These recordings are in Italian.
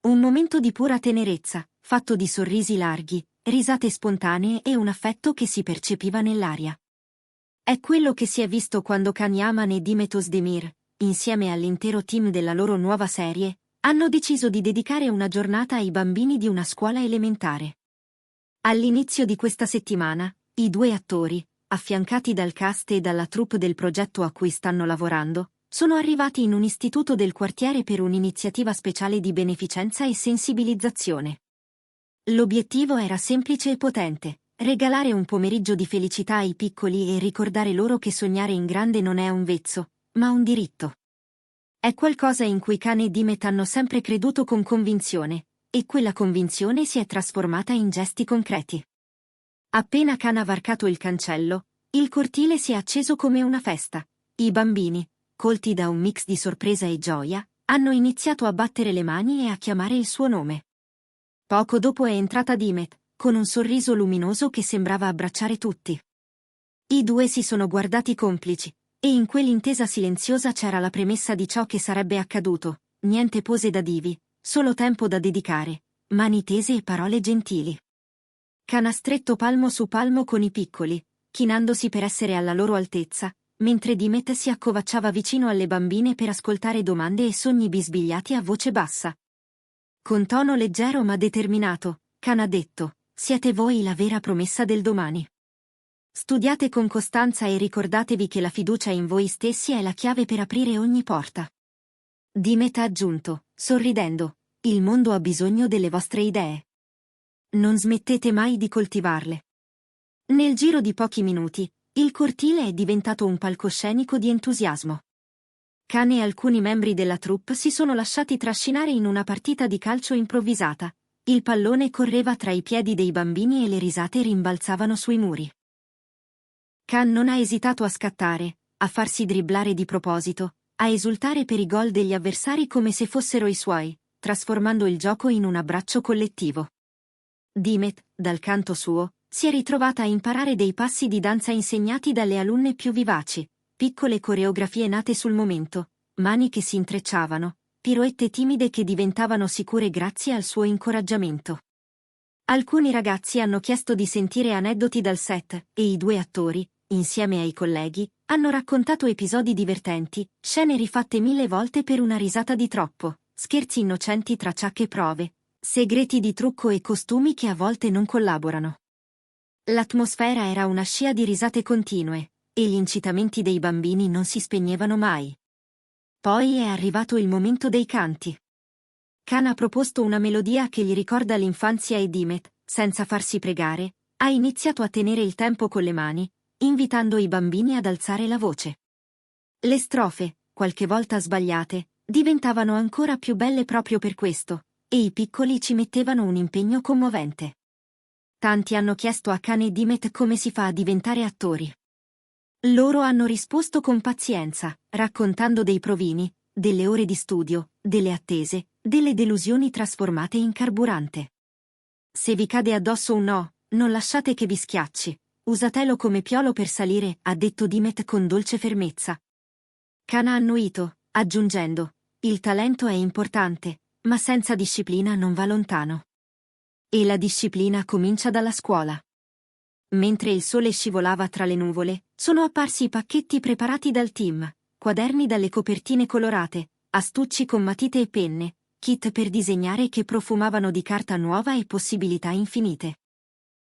Un momento di pura tenerezza, fatto di sorrisi larghi, risate spontanee e un affetto che si percepiva nell'aria. È quello che si è visto quando Can Yaman e Dimet Özdemir, insieme all'intero team della loro nuova serie, hanno deciso di dedicare una giornata ai bambini di una scuola elementare. All'inizio di questa settimana, i due attori, affiancati dal cast e dalla troupe del progetto a cui stanno lavorando, sono arrivati in un istituto del quartiere per un'iniziativa speciale di beneficenza e sensibilizzazione. L'obiettivo era semplice e potente: regalare un pomeriggio di felicità ai piccoli e ricordare loro che sognare in grande non è un vezzo, ma un diritto. È qualcosa in cui Can e Dimet hanno sempre creduto con convinzione, e quella convinzione si è trasformata in gesti concreti. Appena Can ha varcato il cancello, il cortile si è acceso come una festa. I bambini, colti da un mix di sorpresa e gioia, hanno iniziato a battere le mani e a chiamare il suo nome. Poco dopo è entrata Dimet, con un sorriso luminoso che sembrava abbracciare tutti. I due si sono guardati complici, e in quell'intesa silenziosa c'era la premessa di ciò che sarebbe accaduto: niente pose da divi, solo tempo da dedicare, mani tese e parole gentili. Can ha stretto palmo su palmo con i piccoli, chinandosi per essere alla loro altezza, mentre Dimet si accovacciava vicino alle bambine per ascoltare domande e sogni bisbigliati a voce bassa. Con tono leggero ma determinato, Can ha detto: siete voi la vera promessa del domani. Studiate con costanza e ricordatevi che la fiducia in voi stessi è la chiave per aprire ogni porta. Dimet ha aggiunto, sorridendo: il mondo ha bisogno delle vostre idee. Non smettete mai di coltivarle. Nel giro di pochi minuti, il cortile è diventato un palcoscenico di entusiasmo. Can e alcuni membri della troupe si sono lasciati trascinare in una partita di calcio improvvisata. Il pallone correva tra i piedi dei bambini e le risate rimbalzavano sui muri. Can non ha esitato a scattare, a farsi dribblare di proposito, a esultare per i gol degli avversari come se fossero i suoi, trasformando il gioco in un abbraccio collettivo. Dimet, dal canto suo, si è ritrovata a imparare dei passi di danza insegnati dalle alunne più vivaci, piccole coreografie nate sul momento, mani che si intrecciavano, piroette timide che diventavano sicure grazie al suo incoraggiamento. Alcuni ragazzi hanno chiesto di sentire aneddoti dal set, e i due attori, insieme ai colleghi, hanno raccontato episodi divertenti, scene rifatte 1000 volte per una risata di troppo, scherzi innocenti tra ciacche e prove, segreti di trucco e costumi che a volte non collaborano. L'atmosfera era una scia di risate continue, e gli incitamenti dei bambini non si spegnevano mai. Poi è arrivato il momento dei canti. Can ha proposto una melodia che gli ricorda l'infanzia e Dimet, senza farsi pregare, ha iniziato a tenere il tempo con le mani, invitando i bambini ad alzare la voce. Le strofe, qualche volta sbagliate, diventavano ancora più belle proprio per questo, e i piccoli ci mettevano un impegno commovente. Tanti hanno chiesto a Can e Dimet come si fa a diventare attori. Loro hanno risposto con pazienza, raccontando dei provini, delle ore di studio, delle attese, delle delusioni trasformate in carburante. Se vi cade addosso un no, non lasciate che vi schiacci, usatelo come piolo per salire, ha detto Dimet con dolce fermezza. Can ha annuito, aggiungendo: il talento è importante, ma senza disciplina non va lontano. E la disciplina comincia dalla scuola. Mentre il sole scivolava tra le nuvole, sono apparsi i pacchetti preparati dal team, quaderni dalle copertine colorate, astucci con matite e penne, kit per disegnare che profumavano di carta nuova e possibilità infinite.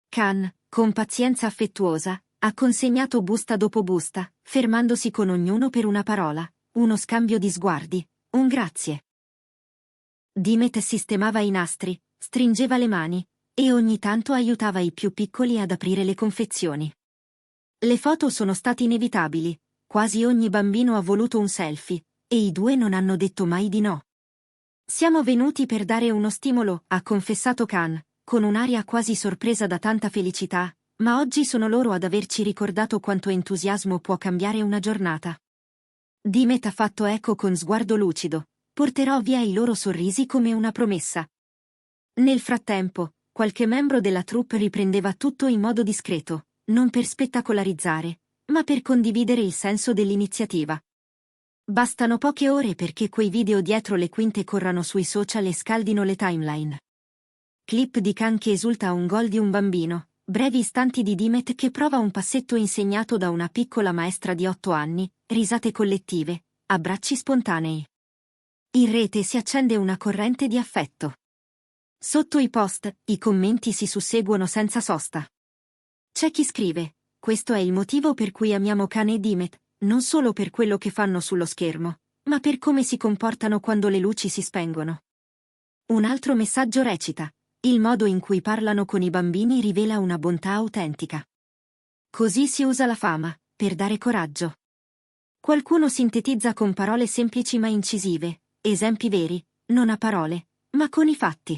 Can, con pazienza affettuosa, ha consegnato busta dopo busta, fermandosi con ognuno per una parola, uno scambio di sguardi, un grazie. Dimet sistemava i nastri, stringeva le mani, e ogni tanto aiutava i più piccoli ad aprire le confezioni. Le foto sono state inevitabili, quasi ogni bambino ha voluto un selfie, e i due non hanno detto mai di no. Siamo venuti per dare uno stimolo, ha confessato Can, con un'aria quasi sorpresa da tanta felicità, ma oggi sono loro ad averci ricordato quanto entusiasmo può cambiare una giornata. Dimet ha fatto eco con sguardo lucido: porterò via i loro sorrisi come una promessa. Nel frattempo, qualche membro della troupe riprendeva tutto in modo discreto, non per spettacolarizzare, ma per condividere il senso dell'iniziativa. Bastano poche ore perché quei video dietro le quinte corrano sui social e scaldino le timeline. Clip di Khan che esulta a un gol di un bambino, brevi istanti di Dimet che prova un passetto insegnato da una piccola maestra di 8 anni, risate collettive, abbracci spontanei. In rete si accende una corrente di affetto. Sotto i post, i commenti si susseguono senza sosta. C'è chi scrive: questo è il motivo per cui amiamo Khan e Dimet, non solo per quello che fanno sullo schermo, ma per come si comportano quando le luci si spengono. Un altro messaggio recita: il modo in cui parlano con i bambini rivela una bontà autentica. Così si usa la fama, per dare coraggio. Qualcuno sintetizza con parole semplici ma incisive, esempi veri, non a parole, ma con i fatti.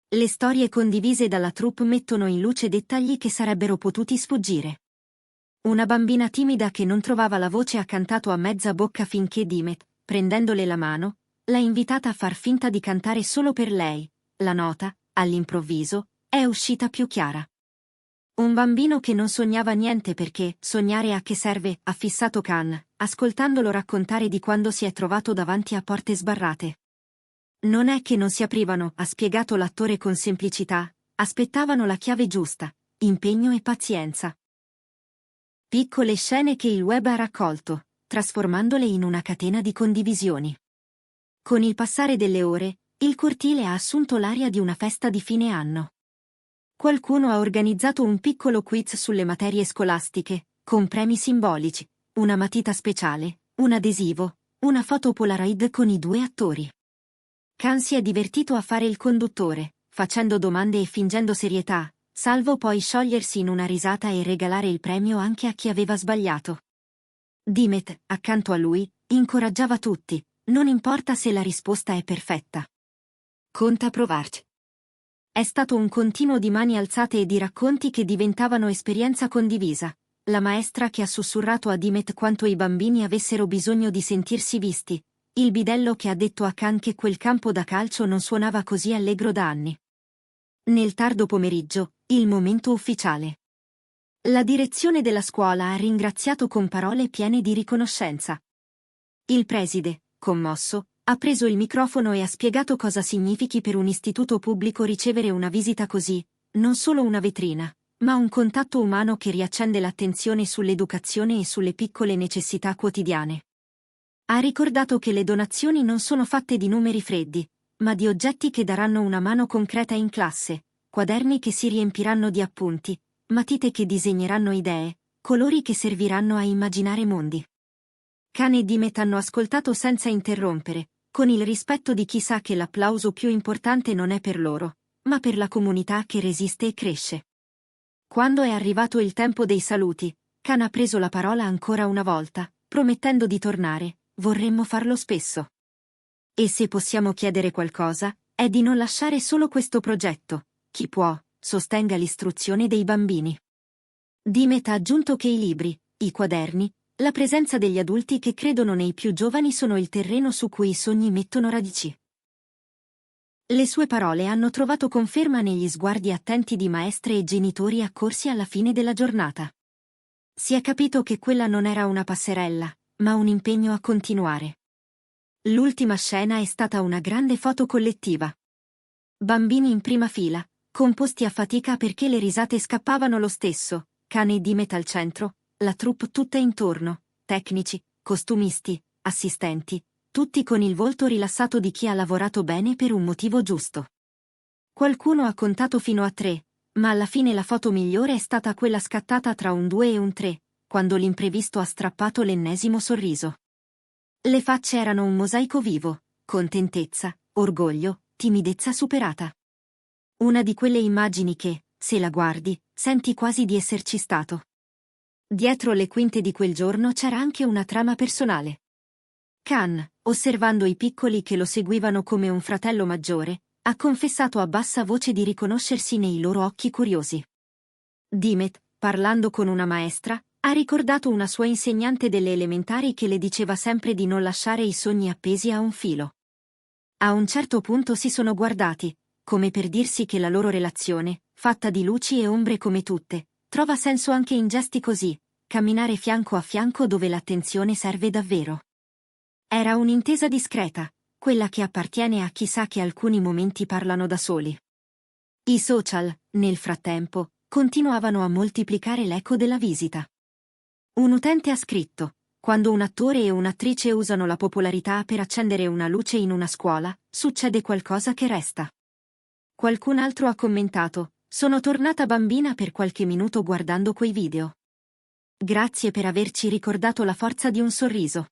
Le storie condivise dalla troupe mettono in luce dettagli che sarebbero potuti sfuggire. Una bambina timida che non trovava la voce ha cantato a mezza bocca finché Dimet, prendendole la mano, l'ha invitata a far finta di cantare solo per lei. La nota, all'improvviso, è uscita più chiara. Un bambino che non sognava niente perché sognare a che serve, ha fissato Khan, ascoltandolo raccontare di quando si è trovato davanti a porte sbarrate. Non è che non si aprivano, ha spiegato l'attore con semplicità, aspettavano la chiave giusta, impegno e pazienza. Piccole scene che il web ha raccolto, trasformandole in una catena di condivisioni. Con il passare delle ore, il cortile ha assunto l'aria di una festa di fine anno. Qualcuno ha organizzato un piccolo quiz sulle materie scolastiche, con premi simbolici, una matita speciale, un adesivo, una foto Polaroid con i due attori. Khan si è divertito a fare il conduttore, facendo domande e fingendo serietà, salvo poi sciogliersi in una risata e regalare il premio anche a chi aveva sbagliato. Dimet, accanto a lui, incoraggiava tutti, non importa se la risposta è perfetta. Conta provarci. È stato un continuo di mani alzate e di racconti che diventavano esperienza condivisa. La maestra che ha sussurrato a Dimet quanto i bambini avessero bisogno di sentirsi visti. Il bidello che ha detto a Khan che quel campo da calcio non suonava così allegro da anni. Nel tardo pomeriggio, il momento ufficiale. La direzione della scuola ha ringraziato con parole piene di riconoscenza. Il preside, commosso, ha preso il microfono e ha spiegato cosa significhi per un istituto pubblico ricevere una visita così, non solo una vetrina, ma un contatto umano che riaccende l'attenzione sull'educazione e sulle piccole necessità quotidiane. Ha ricordato che le donazioni non sono fatte di numeri freddi, ma di oggetti che daranno una mano concreta in classe, quaderni che si riempiranno di appunti, matite che disegneranno idee, colori che serviranno a immaginare mondi. Khan e Dimet hanno ascoltato senza interrompere, con il rispetto di chi sa che l'applauso più importante non è per loro, ma per la comunità che resiste e cresce. Quando è arrivato il tempo dei saluti, Khan ha preso la parola ancora una volta, promettendo di tornare, vorremmo farlo spesso. E se possiamo chiedere qualcosa, è di non lasciare solo questo progetto, chi può, sostenga l'istruzione dei bambini. Dimet ha aggiunto che i libri, i quaderni, la presenza degli adulti che credono nei più giovani sono il terreno su cui i sogni mettono radici. Le sue parole hanno trovato conferma negli sguardi attenti di maestre e genitori accorsi alla fine della giornata. Si è capito che quella non era una passerella, ma un impegno a continuare. L'ultima scena è stata una grande foto collettiva. Bambini in prima fila, composti a fatica perché le risate scappavano lo stesso, Khan e Dimet al centro, la troupe tutta intorno, tecnici, costumisti, assistenti, tutti con il volto rilassato di chi ha lavorato bene per un motivo giusto. Qualcuno ha contato fino a 3, ma alla fine la foto migliore è stata quella scattata tra un 2 e un 3, quando l'imprevisto ha strappato l'ennesimo sorriso. Le facce erano un mosaico vivo, contentezza, orgoglio, timidezza superata. Una di quelle immagini che, se la guardi, senti quasi di esserci stato. Dietro le quinte di quel giorno c'era anche una trama personale. Khan, osservando i piccoli che lo seguivano come un fratello maggiore, ha confessato a bassa voce di riconoscersi nei loro occhi curiosi. Dimet, parlando con una maestra, ha ricordato una sua insegnante delle elementari che le diceva sempre di non lasciare i sogni appesi a un filo. A un certo punto si sono guardati, come per dirsi che la loro relazione, fatta di luci e ombre come tutte, trova senso anche in gesti così, camminare fianco a fianco dove l'attenzione serve davvero. Era un'intesa discreta, quella che appartiene a chi sa che alcuni momenti parlano da soli. I social, nel frattempo, continuavano a moltiplicare l'eco della visita. Un utente ha scritto: quando un attore e un'attrice usano la popolarità per accendere una luce in una scuola, succede qualcosa che resta. Qualcun altro ha commentato: sono tornata bambina per qualche minuto guardando quei video. Grazie per averci ricordato la forza di un sorriso.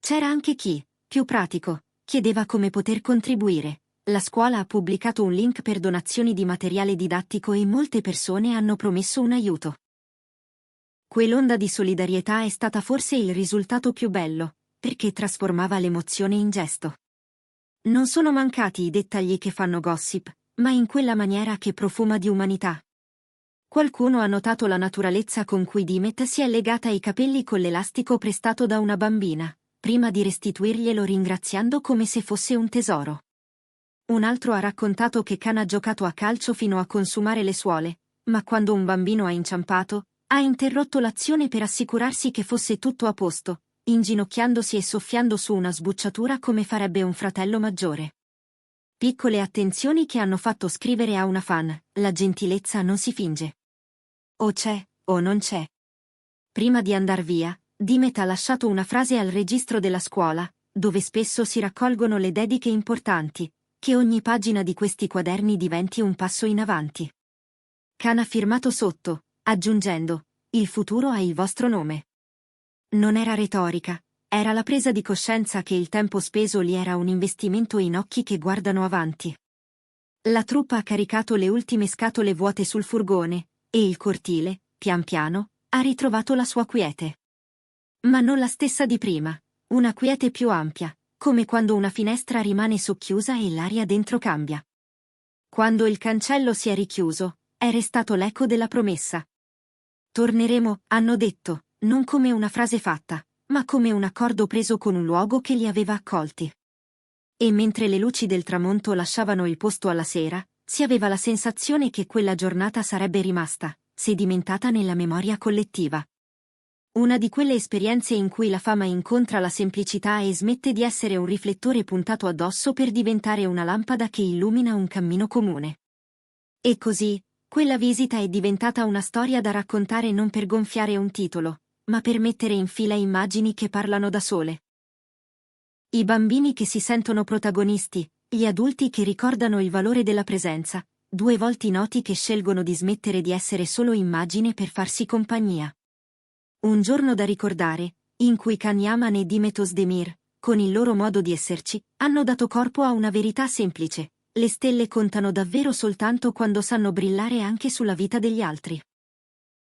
C'era anche chi, più pratico, chiedeva come poter contribuire. La scuola ha pubblicato un link per donazioni di materiale didattico e molte persone hanno promesso un aiuto. Quell'onda di solidarietà è stata forse il risultato più bello, perché trasformava l'emozione in gesto. Non sono mancati i dettagli che fanno gossip, ma in quella maniera che profuma di umanità. Qualcuno ha notato la naturalezza con cui Dimet si è legata ai capelli con l'elastico prestato da una bambina, prima di restituirglielo ringraziando come se fosse un tesoro. Un altro ha raccontato che Khan ha giocato a calcio fino a consumare le suole, ma quando un bambino ha inciampato, ha interrotto l'azione per assicurarsi che fosse tutto a posto, inginocchiandosi e soffiando su una sbucciatura come farebbe un fratello maggiore. Piccole attenzioni che hanno fatto scrivere a una fan: la gentilezza non si finge. O c'è, o non c'è. Prima di andar via, Dimet ha lasciato una frase al registro della scuola, dove spesso si raccolgono le dediche importanti, che ogni pagina di questi quaderni diventi un passo in avanti. Khan ha firmato sotto, aggiungendo: il futuro ha il vostro nome. Non era retorica, era la presa di coscienza che il tempo speso lì era un investimento in occhi che guardano avanti. La troupe ha caricato le ultime scatole vuote sul furgone, e il cortile, pian piano, ha ritrovato la sua quiete. Ma non la stessa di prima, una quiete più ampia, come quando una finestra rimane socchiusa e l'aria dentro cambia. Quando il cancello si è richiuso, è restato l'eco della promessa. Torneremo, hanno detto, non come una frase fatta, ma come un accordo preso con un luogo che li aveva accolti. E mentre le luci del tramonto lasciavano il posto alla sera, si aveva la sensazione che quella giornata sarebbe rimasta, sedimentata nella memoria collettiva. Una di quelle esperienze in cui la fama incontra la semplicità e smette di essere un riflettore puntato addosso per diventare una lampada che illumina un cammino comune. E così, quella visita è diventata una storia da raccontare non per gonfiare un titolo, ma per mettere in fila immagini che parlano da sole. I bambini che si sentono protagonisti, gli adulti che ricordano il valore della presenza, due volti noti che scelgono di smettere di essere solo immagine per farsi compagnia. Un giorno da ricordare, in cui Can Yaman e Dimet Özdemir, con il loro modo di esserci, hanno dato corpo a una verità semplice: le stelle contano davvero soltanto quando sanno brillare anche sulla vita degli altri.